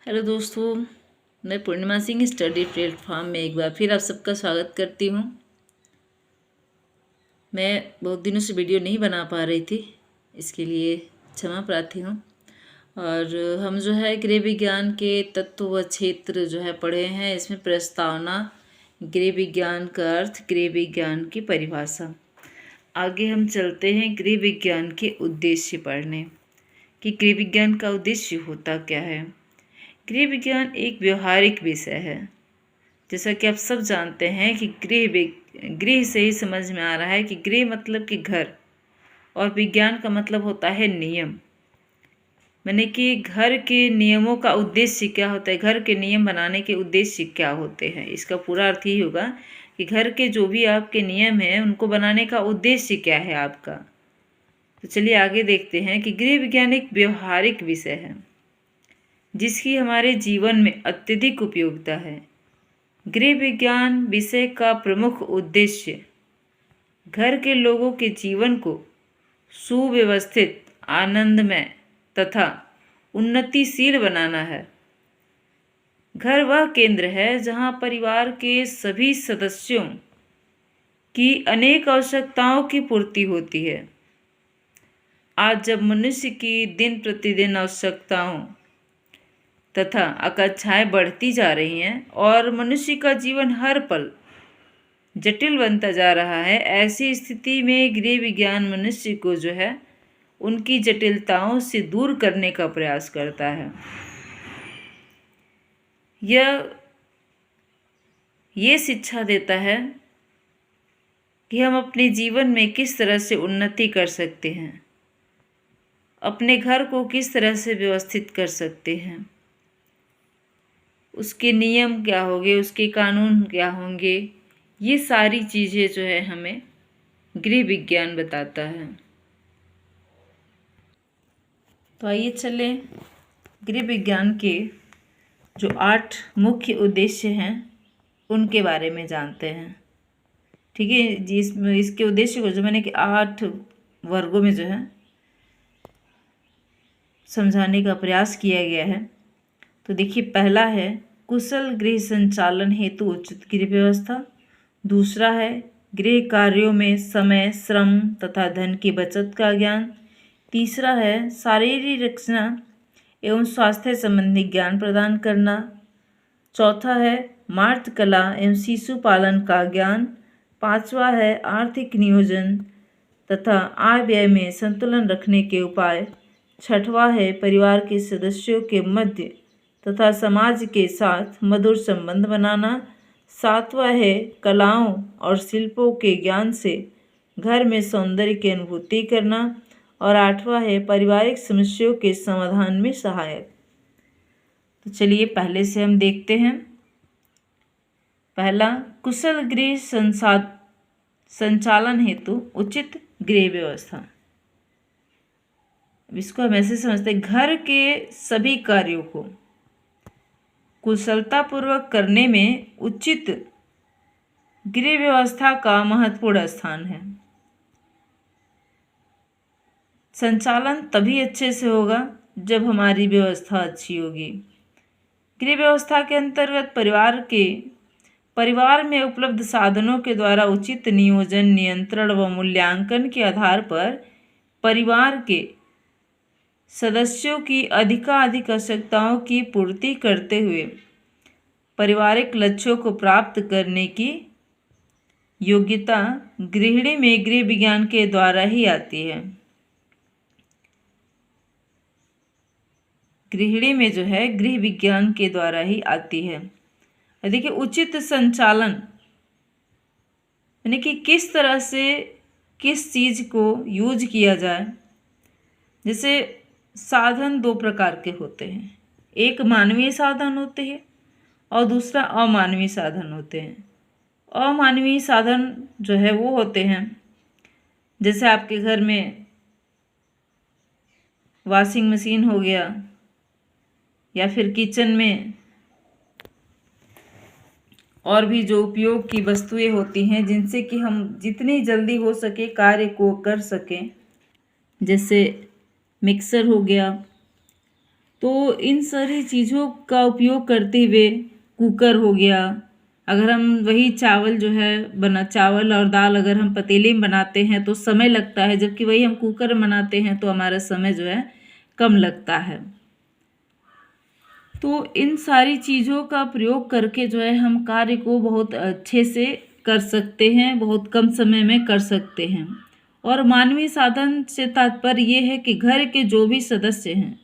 Hello दोस्तों, मैं पूर्णिमा Singh study platform में एक बार फिर आप सबका स्वागत करती हूँ। मैं बहुत दिनों से वीडियो नहीं बना पा रही थी, इसके लिए क्षमा प्रार्थी हूँ। और हम जो है गृह विज्ञान के तत्व व क्षेत्र जो है पढ़े हैं। इसमें प्रस्तावना, गृह विज्ञान का अर्थ, गृह विज्ञान की परिभाषा। आगे हम चलते हैं गृह विज्ञान के उद्देश्य पढ़ने कि गृह विज्ञान का उद्देश्य होता क्या है। गृह विज्ञान एक व्यवहारिक विषय है। जैसा कि आप सब जानते हैं कि गृह से ही समझ में आ रहा है कि गृह मतलब कि घर, और विज्ञान का मतलब होता है नियम। माने कि घर के नियमों का उद्देश्य क्या होता है, घर के नियम बनाने के उद्देश्य क्या होते हैं। इसका पूरा अर्थ ही होगा कि घर के जो भी आपके नियम हैं उनको बनाने का उद्देश्य क्या है आपका। तो चलिए आगे देखते हैं कि गृह विज्ञान एक व्यवहारिक विषय है जिसकी हमारे जीवन में अत्यधिक उपयोगिता है। गृह विज्ञान विषय का प्रमुख उद्देश्य घर के लोगों के जीवन को सुव्यवस्थित, आनंदमय तथा उन्नतिशील बनाना है। घर वह केंद्र है जहाँ परिवार के सभी सदस्यों की अनेक आवश्यकताओं की पूर्ति होती है। आज जब मनुष्य की दिन प्रतिदिन आवश्यकताओं तथा आकांक्षाएं बढ़ती जा रही हैं और मनुष्य का जीवन हर पल जटिल बनता जा रहा है, ऐसी स्थिति में गृह विज्ञान मनुष्य को जो है उनकी जटिलताओं से दूर करने का प्रयास करता है। ये शिक्षा देता है कि हम अपने जीवन में किस तरह से उन्नति कर सकते हैं, अपने घर को किस तरह से व्यवस्थित कर सकते हैं, उसके नियम क्या होंगे, उसके कानून क्या होंगे। ये सारी चीज़ें जो है हमें गृह विज्ञान बताता है। तो आइए चलें गृह विज्ञान के जो 8 मुख्य उद्देश्य हैं उनके बारे में जानते हैं। ठीक है, इसके उद्देश्य को जो मैंने कि 8 वर्गों में जो है समझाने का प्रयास किया गया है। तो देखिए, पहला है कुशल गृह संचालन हेतु उचित गृह व्यवस्था। दूसरा है गृह कार्यों में समय, श्रम तथा धन की बचत का ज्ञान। तीसरा है शारीरिक रक्षा एवं स्वास्थ्य संबंधी ज्ञान प्रदान करना। चौथा है मातृ कला एवं शिशु पालन का ज्ञान। पांचवा है आर्थिक नियोजन तथा आय व्यय में संतुलन रखने के उपाय। छठवां है परिवार के सदस्यों के मध्य तथा समाज के साथ मधुर संबंध बनाना। सातवां है कलाओं और शिल्पों के ज्ञान से घर में सौंदर्य की अनुभूति करना। और आठवां है पारिवारिक समस्याओं के समाधान में सहायक। तो चलिए पहले से हम देखते हैं। पहला, कुशल गृह संचालन हेतु उचित गृह व्यवस्था। इसको हम ऐसे समझते हैं, घर के सभी कार्यों को कुशलतापूर्वक करने में उचित गृह व्यवस्था का महत्वपूर्ण स्थान है। संचालन तभी अच्छे से होगा जब हमारी व्यवस्था अच्छी होगी। गृह व्यवस्था के अंतर्गत परिवार में उपलब्ध साधनों के द्वारा उचित नियोजन, नियंत्रण व मूल्यांकन के आधार पर परिवार के सदस्यों की अधिकाधिक आवश्यकताओं की पूर्ति करते हुए पारिवारिक लक्ष्यों को प्राप्त करने की योग्यता गृहिणी में गृह विज्ञान के द्वारा ही आती है। गृहिणी में जो है गृह विज्ञान के द्वारा ही आती है। देखिए, उचित संचालन यानी कि किस तरह से किस चीज़ को यूज किया जाए। जैसे साधन 2 प्रकार के होते हैं, एक मानवीय साधन होते हैं और दूसरा अमानवीय साधन होते हैं। अमानवीय साधन जो है वो होते हैं, जैसे आपके घर में वॉशिंग मशीन हो गया या फिर किचन में और भी जो उपयोग की वस्तुएं होती हैं जिनसे कि हम जितनी जल्दी हो सके कार्य को कर सकें। जैसे मिक्सर हो गया, तो इन सारी चीज़ों का उपयोग करते हुए कुकर हो गया, अगर हम वही चावल जो है चावल और दाल अगर हम पतीले में बनाते हैं तो समय लगता है, जबकि वही हम कुकर में बनाते हैं तो हमारा समय जो है कम लगता है। तो इन सारी चीज़ों का प्रयोग करके जो है हम कार्य को बहुत अच्छे से कर सकते हैं, बहुत कम समय में कर सकते हैं। और मानवीय साधन से तात्पर्य ये है कि घर के जो भी सदस्य हैं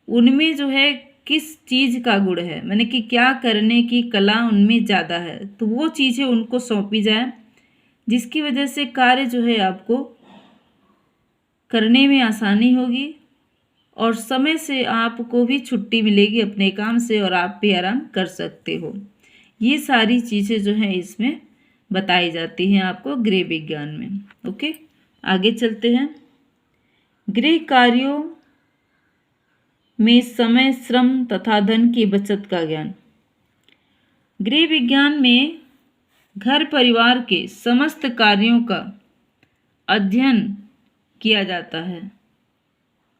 उनमें जो है किस चीज़ का गुण है, माने कि क्या करने की कला उनमें ज़्यादा है, तो वो चीज़ें उनको सौंपी जाए, जिसकी वजह से कार्य जो है आपको करने में आसानी होगी और समय से आपको भी छुट्टी मिलेगी अपने काम से और आप भी आराम कर सकते हो। ये सारी चीज़ें जो हैं इसमें बताई जाती हैं आपको गृह विज्ञान में। ओके, आगे चलते हैं। गृह कार्यों में समय, श्रम तथा धन की बचत का ज्ञान। गृह विज्ञान में घर परिवार के समस्त कार्यों का अध्ययन किया जाता है।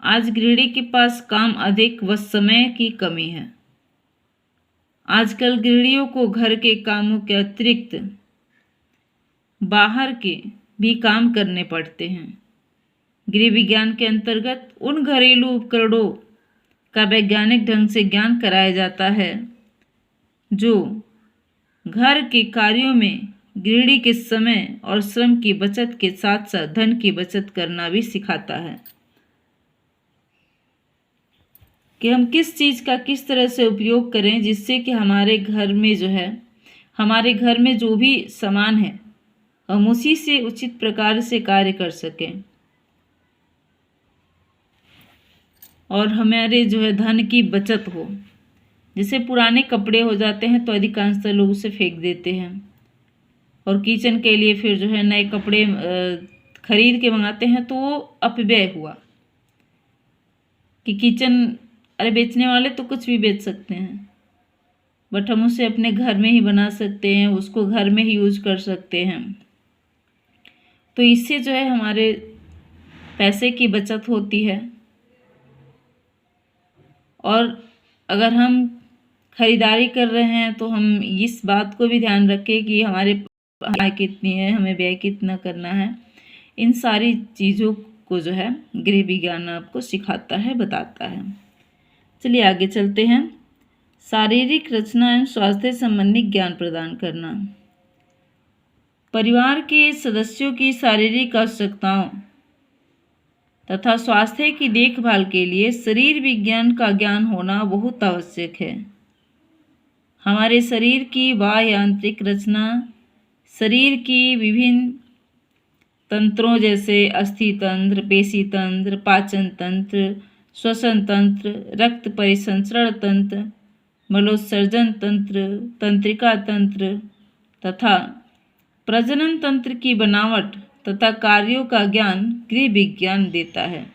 आज गृहिणी के पास काम अधिक व समय की कमी है। आजकल गृहिणियों को घर के कामों के अतिरिक्त बाहर के भी काम करने पड़ते हैं। गृह विज्ञान के अंतर्गत उन घरेलू उपकरणों का वैज्ञानिक ढंग से ज्ञान कराया जाता है जो घर के कार्यों में गृहिणी के समय और श्रम की बचत के साथ साथ धन की बचत करना भी सिखाता है, कि हम किस चीज़ का किस तरह से उपयोग करें जिससे कि हमारे घर में जो है, हमारे घर में जो भी सामान है हम उसी से उचित प्रकार से कार्य कर सकें और हमारे जो है धन की बचत हो। जैसे पुराने कपड़े हो जाते हैं तो अधिकांशतः लोग उसे फेंक देते हैं और किचन के लिए फिर जो है नए कपड़े खरीद के मंगाते हैं, तो वो अपव्यय हुआ कि किचन, अरे बेचने वाले तो कुछ भी बेच सकते हैं, बट हम उसे अपने घर में ही बना सकते हैं, उसको घर में ही यूज कर सकते हैं। तो इससे जो है हमारे पैसे की बचत होती है। और अगर हम खरीदारी कर रहे हैं तो हम इस बात को भी ध्यान रखें कि हमारे आय कितनी है, हमें व्यय कितना करना है। इन सारी चीज़ों को जो है गृह विज्ञान आपको सिखाता है, बताता है। चलिए आगे चलते हैं। शारीरिक रचना एवं स्वास्थ्य संबंधी ज्ञान प्रदान करना। परिवार के सदस्यों की शारीरिक आवश्यकताओं तथा स्वास्थ्य की देखभाल के लिए शरीर विज्ञान का ज्ञान होना बहुत आवश्यक है। हमारे शरीर की बाह्य यांत्रिक रचना, शरीर की विभिन्न तंत्रों जैसे अस्थि तंत्र, पेशी तंत्र, पाचन तंत्र, श्वसन तंत्र, रक्त परिसंचरण तंत्र, मलोत्सर्जन तंत्र, तंत्रिका तंत्र तथा प्रजनन तंत्र की बनावट तथा कार्यों का ज्ञान गृह विज्ञान देता है।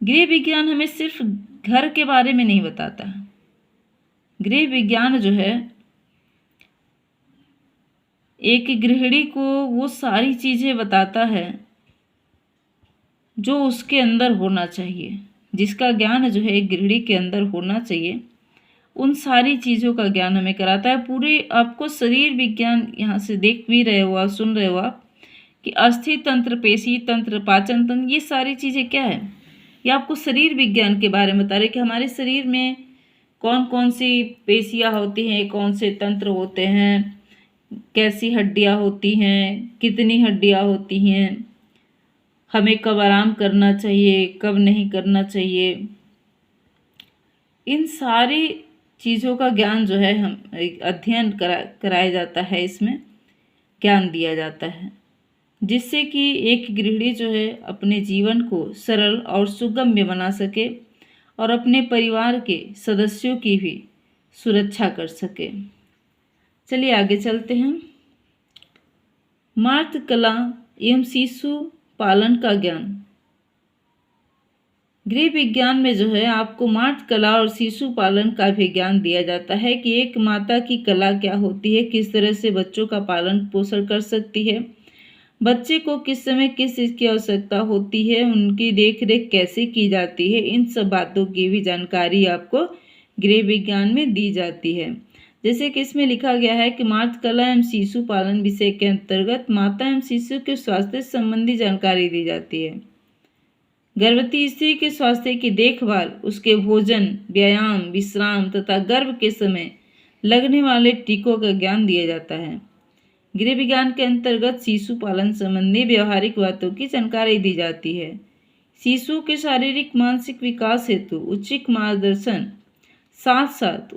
गृह विज्ञान हमें सिर्फ घर के बारे में नहीं बताता। गृह विज्ञान जो है एक गृहिणी को वो सारी चीज़ें बताता है जो उसके अंदर होना चाहिए, जिसका ज्ञान जो है एक गृहिणी के अंदर होना चाहिए, उन सारी चीज़ों का ज्ञान हमें कराता है। पूरे आपको शरीर विज्ञान यहाँ से देख भी रहे हो, आप सुन रहे हो आप कि अस्थि तंत्र, पेशी तंत्र, पाचन तंत्र, ये सारी चीज़ें क्या है, ये आपको शरीर विज्ञान के बारे में बता रहे कि हमारे शरीर में कौन कौन सी पेशियाँ होती हैं, कौन से तंत्र होते हैं, कैसी हड्डियाँ होती हैं, कितनी हड्डियाँ होती हैं, हमें कब आराम करना चाहिए, कब नहीं करना चाहिए। इन सारी चीज़ों का ज्ञान जो है हम अध्ययन कराया जाता है, इसमें ज्ञान दिया जाता है, जिससे कि एक गृहिणी जो है अपने जीवन को सरल और सुगम्य बना सके और अपने परिवार के सदस्यों की भी सुरक्षा कर सके। चलिए आगे चलते हैं। मातृ कला एवं शिशु पालन का ज्ञान। गृह विज्ञान में जो है आपको मातृ कला और शिशु पालन का भी ज्ञान दिया जाता है कि एक माता की कला क्या होती है, किस तरह से बच्चों का पालन पोषण कर सकती है, बच्चे को किस समय किस चीज़ की आवश्यकता होती है, उनकी देख रेख कैसे की जाती है, इन सब बातों की भी जानकारी आपको गृह विज्ञान में दी जाती है। जैसे कि इसमें लिखा गया है कि मातृ कला एवं शिशु पालन विषय के अंतर्गत माता एवं शिशु के स्वास्थ्य संबंधी जानकारी दी जाती है। गर्भवती स्त्री के स्वास्थ्य की देखभाल, उसके भोजन, व्यायाम, विश्राम तथा गर्भ के समय लगने वाले टीकों का ज्ञान दिया जाता है। गृह विज्ञान के अंतर्गत शिशु पालन संबंधी व्यवहारिक बातों की जानकारी दी जाती है। शिशु के शारीरिक मानसिक विकास हेतु उचित मार्गदर्शन साथ साथ